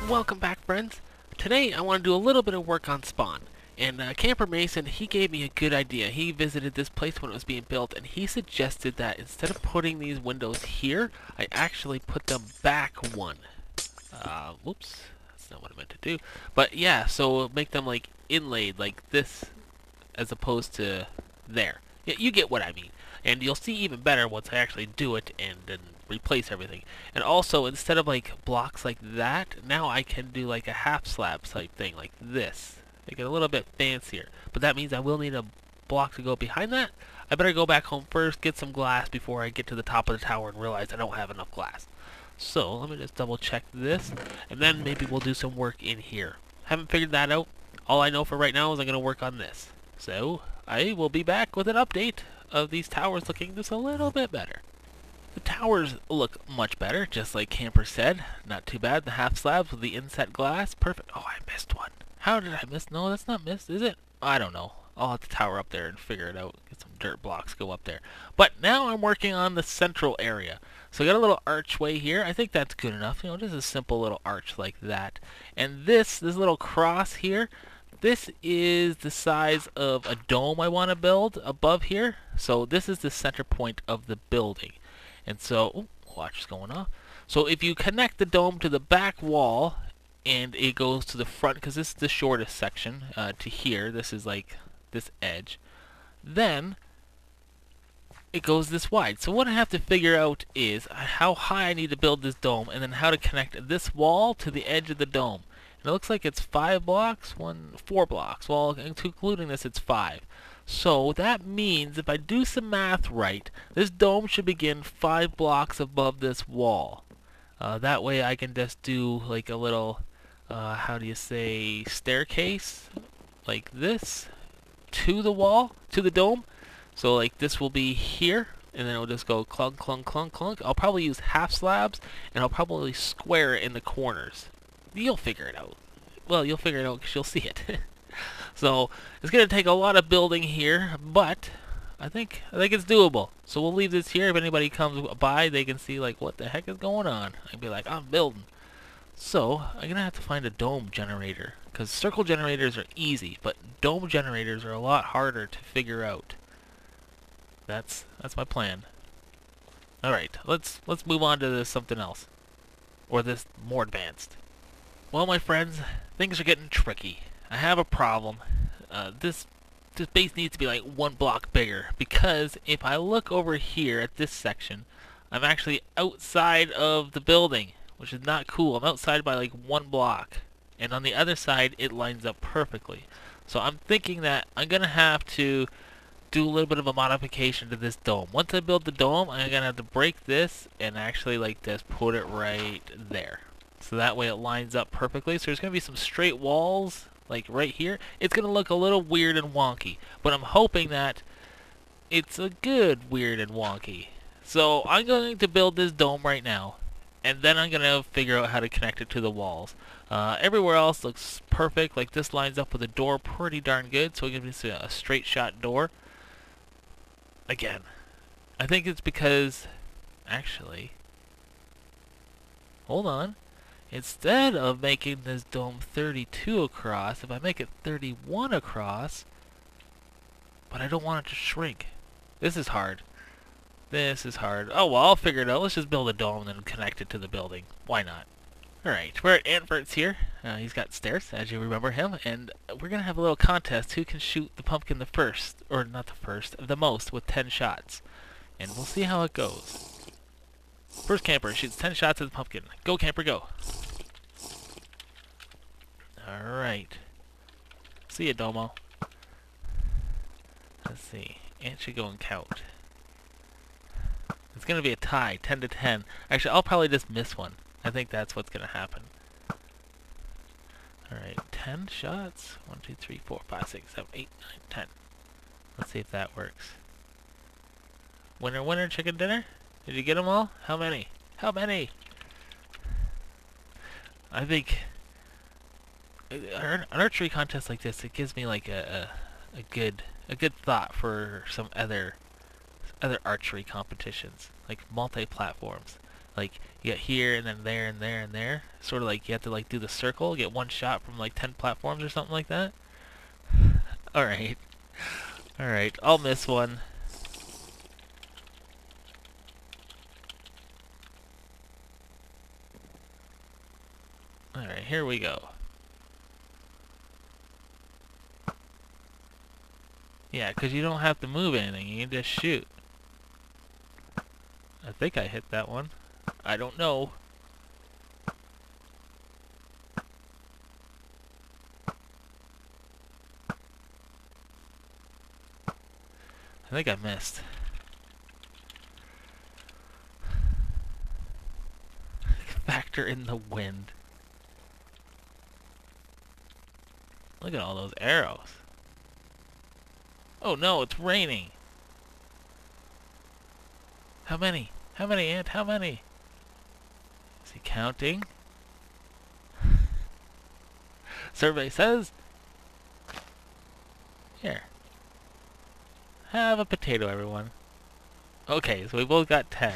Welcome back, friends. Today I want to do a little bit of work on spawn. And Camper Mason, he gave me a good idea. He visited this place when it was being built, and he suggested that instead of putting these windows here, I actually put them back one. Whoops, that's not what I meant to do. But yeah, so make them like inlaid like this, as opposed to there. Yeah, you get what I mean. And you'll see even better once I actually do it and then replace everything. And also, instead of like blocks like that, now I can do like a half slab type thing like this. Make it a little bit fancier. But that means I will need a block to go behind that. I better go back home first, get some glass before I get to the top of the tower and realize I don't have enough glass. So let me just double check this, and then maybe we'll do some work in here. Haven't figured that out. All I know for right now is I'm going to work on this. So I will be back with an update of these towers looking just a little bit better. The towers look much better, just like Camper said. Not too bad. The half slabs with the inset glass. Perfect. Oh, I missed one. How did I miss? No, that's not missed, is it? I don't know. I'll have to tower up there and figure it out. Get some dirt blocks, go up there. But now I'm working on the central area. So I got a little archway here. I think that's good enough. You know, just a simple little arch like that. And this little cross here, this is the size of a dome I want to build above here. So this is the center point of the building. And so, watch what's going on. So if you connect the dome to the back wall, and it goes to the front, because this is the shortest section, to here, this is like this edge, then it goes this wide. So what I have to figure out is how high I need to build this dome, and then how to connect this wall to the edge of the dome. And it looks like it's 4 blocks. Well, including this, it's 5. So that means if I do some math right, this dome should begin 5 blocks above this wall. That way I can just do like a little, how do you say, staircase, like this, to the wall, to the dome. So like this will be here, and then it'll just go clunk, clunk, clunk, clunk. I'll probably use half slabs, and I'll probably square it in the corners. You'll figure it out. Well, you'll figure it out because you'll see it. So it's going to take a lot of building here, but I think it's doable. So we'll leave this here. If anybody comes by, they can see like what the heck is going on. I'd be like, I'm building. So I'm going to have to find a dome generator, because circle generators are easy, but dome generators are a lot harder to figure out. That's my plan. All right, let's move on to this something else, or this more advanced. Well, my friends, things are getting tricky. I have a problem. This base needs to be like 1 block bigger, because if I look over here at this section, I'm actually outside of the building, which is not cool. I'm outside by like 1 block, and on the other side it lines up perfectly. So I'm thinking that I'm gonna have to do a little bit of a modification to this dome. Once I build the dome, I'm gonna have to break this and actually like just put it right there. So that way it lines up perfectly. So there's going to be some straight walls, like right here. It's going to look a little weird and wonky, but I'm hoping that it's a good weird and wonky. So I'm going to build this dome right now, and then I'm going to figure out how to connect it to the walls. Everywhere else looks perfect. Like this lines up with the door pretty darn good, so we're going to see a straight shot door. Again, I think it's because, actually, hold on. Instead of making this dome 32 across, if I make it 31 across, but I don't want it to shrink. This is hard. This is hard. Oh, well, I'll figure it out. Let's just build a dome and then connect it to the building. Why not? Alright, we're at Antvert's here. He's got stairs, as you remember him, and we're going to have a little contest who can shoot the pumpkin the first, or not the first, the most, with 10 shots. And we'll see how it goes. First camper shoots 10 shots at the pumpkin. Go, camper, go. Alright. See ya, Domo. Let's see. Ant should go and count. It's going to be a tie, 10 to 10. Actually, I'll probably just miss one. I think that's what's going to happen. Alright, 10 shots. 1, 2, 3, 4, 5, 6, 7, 8, 9, 10. Let's see if that works. Winner, winner, chicken dinner? Did you get them all? How many? How many? I think an archery contest like this, it gives me like a good thought for some other archery competitions, like multi-platforms. Like, you get here, and then there, and there, and there. Sort of like you have to like do the circle, get one shot from like 10 platforms or something like that. Alright. Alright, I'll miss one. Alright, here we go. Yeah, because you don't have to move anything, you can just shoot. I think I hit that one. I don't know. I think I missed. Factor in the wind. Look at all those arrows. Oh no, it's raining. How many? How many, Ant? How many? Is he counting? Survey says... Here. Have a potato, everyone. Okay, so we both got 10.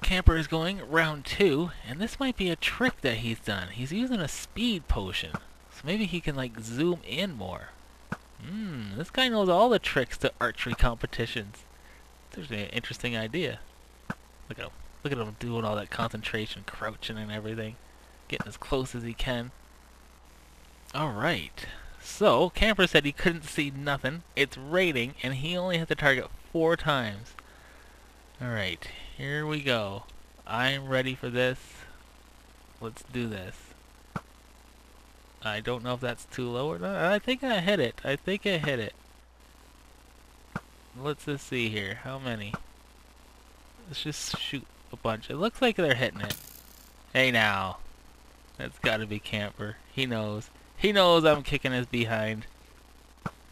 Camper is going round 2, and this might be a trick that he's done. He's using a speed potion. So maybe he can, like, zoom in more. This guy knows all the tricks to archery competitions. There's an interesting idea. Look at him. Look at him doing all that concentration, crouching and everything. Getting as close as he can. Alright. So, Camper said he couldn't see nothing. It's raining, and he only had to target 4 times. Alright, here we go. I'm ready for this. Let's do this. I don't know if that's too low or not. I think I hit it. I think I hit it. Let's just see here. How many? Let's just shoot a bunch. It looks like they're hitting it. Hey now. That's gotta be Camper. He knows. He knows I'm kicking his behind.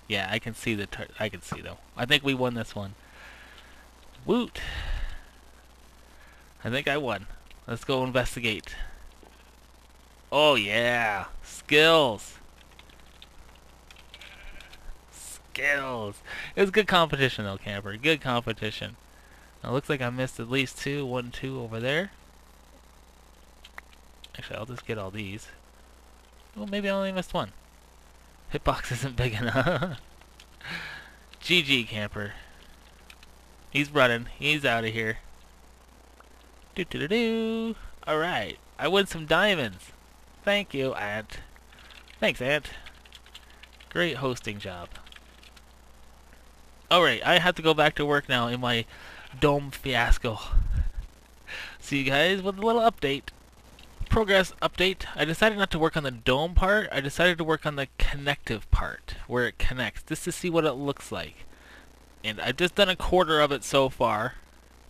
Yeah, I can see the I can see though. I think we won this one. Woot. I think I won. Let's go investigate. Oh yeah. Skills. Skills. It was good competition though, Camper. Good competition. Now, it looks like I missed at least 2. 1, 2 over there. Actually, I'll just get all these. Well, maybe I only missed 1. Hitbox isn't big enough. GG, Camper. He's running. He's out of here. Do-do-do-do. Alright. I win some diamonds. Thank you, Ant. Thanks, Ant. Great hosting job. Alright, I have to go back to work now in my dome fiasco. See you guys with a little update. Progress update. I decided not to work on the dome part. I decided to work on the connective part, where it connects, just to see what it looks like. And I've just done a quarter of it so far,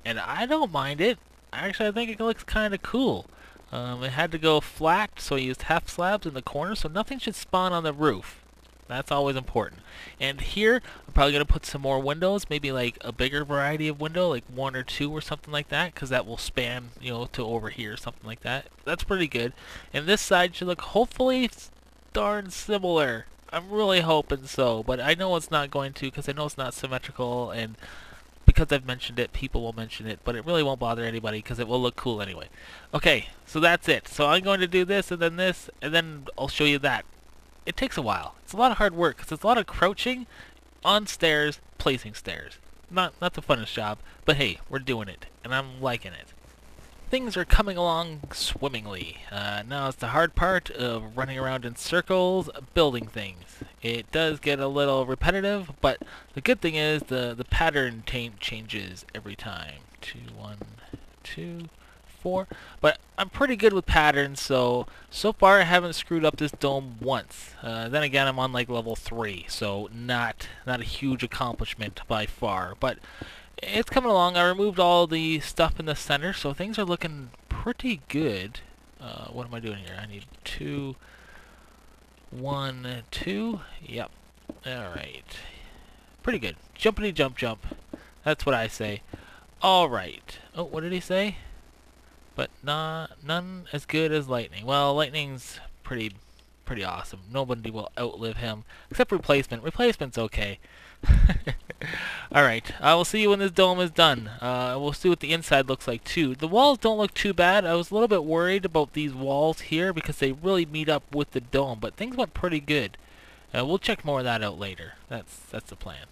and I don't mind it. Actually, I think it looks kind of cool. It had to go flat, so I used half slabs in the corner, so nothing should spawn on the roof. That's always important. And here, I'm probably going to put some more windows, maybe like a bigger variety of window, like 1 or 2 or something like that, because that will span, you know, to over here, something like that. That's pretty good. And this side should look hopefully darn similar. I'm really hoping so, but I know it's not going to, because I know it's not symmetrical, and because I've mentioned it, people will mention it, but it really won't bother anybody, because it will look cool anyway. Okay, so that's it. So I'm going to do this, and then I'll show you that. It takes a while. It's a lot of hard work, because it's a lot of crouching on stairs, placing stairs. Not the funnest job, but hey, we're doing it, and I'm liking it. Things are coming along swimmingly. Now it's the hard part of running around in circles, building things. It does get a little repetitive, but the good thing is the pattern changes every time. 2, 1, 2, 4. But I'm pretty good with patterns, so far I haven't screwed up this dome once. Then again, I'm on like level 3, so not a huge accomplishment by far, but it's coming along. I removed all the stuff in the center, so things are looking pretty good. What am I doing here? I need 2, 1, 2. Yep. Alright. Pretty good. Jumpity jump jump. That's what I say. Alright. Oh, what did he say? But none as good as lightning. Well, lightning's pretty awesome. Nobody will outlive him. Except replacement. Replacement's okay. Alright, I will see you when this dome is done. We'll see what the inside looks like too. The walls don't look too bad. I was a little bit worried about these walls here because they really meet up with the dome, but things went pretty good. We'll check more of that out later. That's the plan.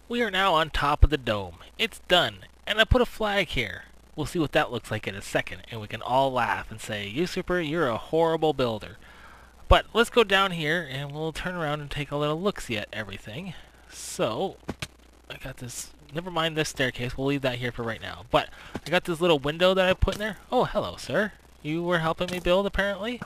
We are now on top of the dome. It's done, and I put a flag here. We'll see what that looks like in a second, and we can all laugh and say, Usurper, you're a horrible builder. But let's go down here, and we'll turn around and take a little look-see at everything. So, I got this, never mind this staircase, we'll leave that here for right now. But, I got this little window that I put in there. Oh, hello, sir. You were helping me build, apparently?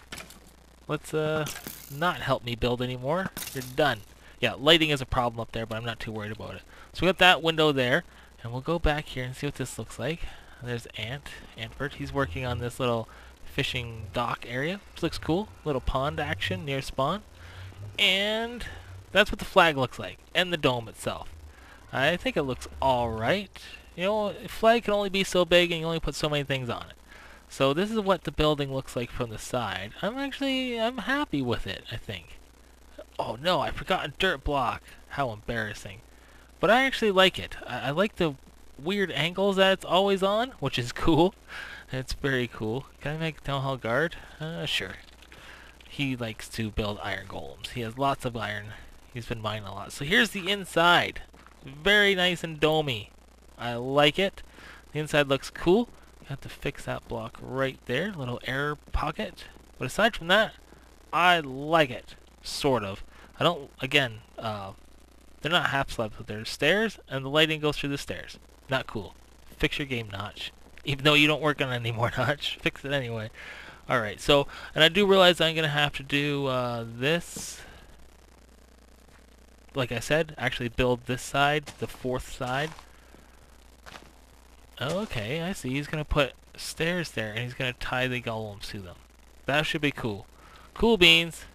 Let's, not help me build anymore. You're done. Yeah, lighting is a problem up there, but I'm not too worried about it. So we got that window there, and we'll go back here and see what this looks like. There's Antford. He's working on this little fishing dock area. This looks cool. Little pond action near spawn. And that's what the flag looks like, and the dome itself. I think it looks alright. You know, a flag can only be so big and you only put so many things on it. So this is what the building looks like from the side. I'm happy with it, I think. Oh no, I forgot a dirt block. How embarrassing. But I actually like it. I like the weird angles that it's always on, which is cool. It's very cool. Can I make Town Hall Guard? Sure. He likes to build iron golems. He has lots of iron. He's been mining a lot. So here's the inside. Very nice and domey. I like it. The inside looks cool. You have to fix that block right there. Little air pocket. But aside from that, I like it. Sort of. I don't, again, they're not half slabs, but they're stairs, and the lighting goes through the stairs. Not cool. Fix your game, Notch. Even though you don't work on it anymore, Notch. Fix it anyway. Alright, so, and I do realize I'm going to have to do this. Like I said, actually build this side, the fourth side. Okay, I see. He's going to put stairs there, and he's going to tie the golems to them. That should be cool. Cool beans.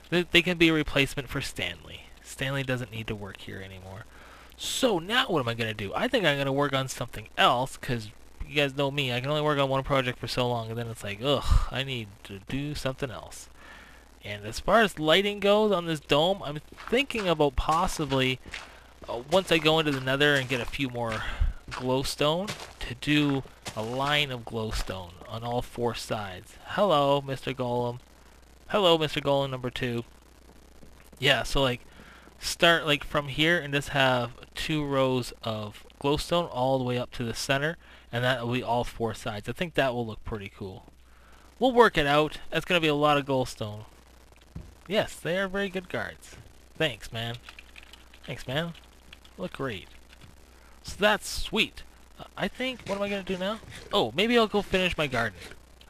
They can be a replacement for Stanley. Stanley doesn't need to work here anymore. So now what am I going to do? I think I'm going to work on something else, because you guys know me. I can only work on one project for so long, and then it's like, ugh, I need to do something else. And as far as lighting goes on this dome, I'm thinking about possibly, once I go into the nether and get a few more glowstone, to do a line of glowstone on all four sides. Hello, Mr. Golem. Hello, Mr. Golem number 2. Yeah, so like, start like from here and just have 2 rows of glowstone all the way up to the center, and that will be all 4 sides. I think that will look pretty cool. We'll work it out. That's going to be a lot of glowstone. Yes, they are very good guards. Thanks, man. Thanks, man. Look great. So that's sweet. I think, what am I going to do now? Oh, maybe I'll go finish my garden.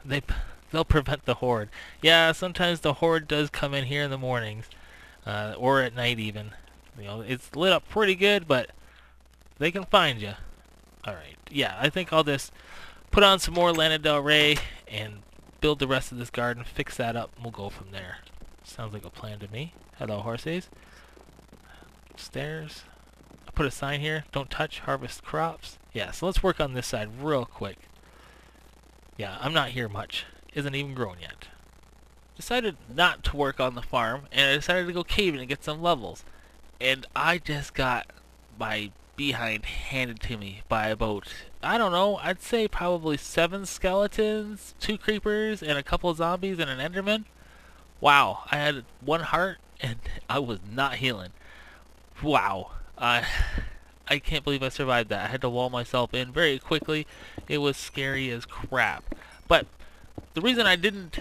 They'll prevent the horde. Yeah, sometimes the horde does come in here in the mornings. Or at night even. You know, it's lit up pretty good, but they can find you. Alright, yeah, I think I'll just put on some more Lana Del Rey and build the rest of this garden, fix that up, and we'll go from there. Sounds like a plan to me. Hello, horses. Stairs. I put a sign here, don't touch, harvest crops. Yeah, so let's work on this side real quick. Yeah, I'm not here much. Isn't even grown yet. Decided not to work on the farm, and I decided to go caving and get some levels. And I just got my behind handed to me by about, I don't know, I'd say probably 7 skeletons, 2 creepers, and a couple of zombies and an enderman. Wow, I had 1 heart, and I was not healing. Wow. I can't believe I survived that. I had to wall myself in very quickly. It was scary as crap. But the reason I didn't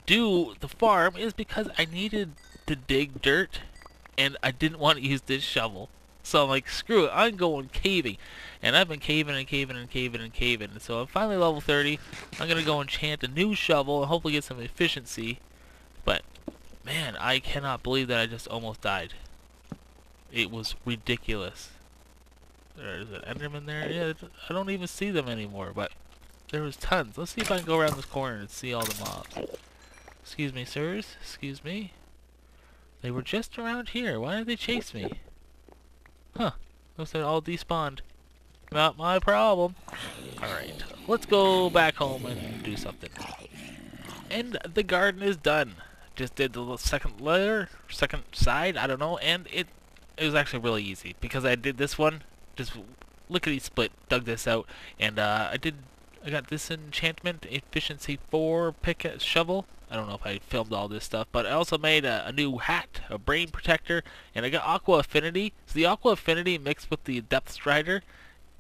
do the farm is because I needed to dig dirt, and I didn't want to use this shovel. So I'm like, screw it, I'm going caving. And I've been caving and caving and caving and caving. And so I'm finally level 30. I'm going to go enchant a new shovel and hopefully get some efficiency. But, man, I cannot believe that I just almost died. It was ridiculous. There's an enderman there. Yeah, I don't even see them anymore, but there was tons. Let's see if I can go around this corner and see all the mobs. Excuse me, sirs. Excuse me. They were just around here. Why did they chase me? Huh. Looks like all despawned. Not my problem. Alright. Let's go back home and do something. And the garden is done. Just did the second layer, second side, I don't know, and it it was actually really easy because I did this one, just lickety split, dug this out, and I got this enchantment, efficiency 4 shovel. I don't know if I filmed all this stuff, but I also made a new hat, a brain protector, and I got aqua affinity. So the aqua affinity mixed with the depth strider,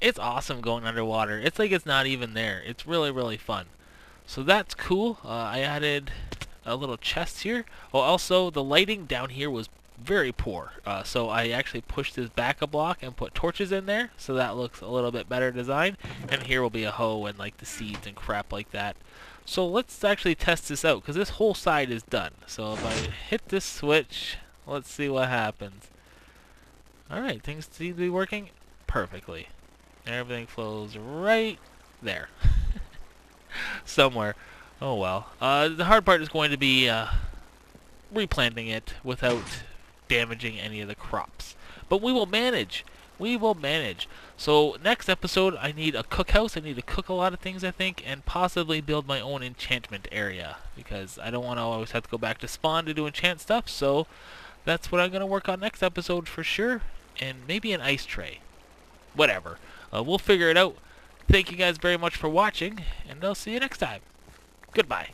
it's awesome going underwater. It's like it's not even there. It's really, really fun. So that's cool. I added a little chest here. Oh, also the lighting down here was very poor. So I actually pushed this back a block and put torches in there, so that looks a little bit better design. And here will be a hoe and like the seeds and crap like that. So let's actually test this out, because this whole side is done. So if I hit this switch, let's see what happens. Alright, things seem to be working perfectly. Everything flows right there. Somewhere. Oh well. The hard part is going to be replanting it without damaging any of the crops. But we will manage. We will manage. So next episode, I need a cookhouse. I need to cook a lot of things, I think, and possibly build my own enchantment area, because I don't want to always have to go back to spawn to do enchant stuff. So that's what I'm going to work on next episode for sure, and maybe an ice tray. Whatever. We'll figure it out. Thank you guys very much for watching, and I'll see you next time. Goodbye.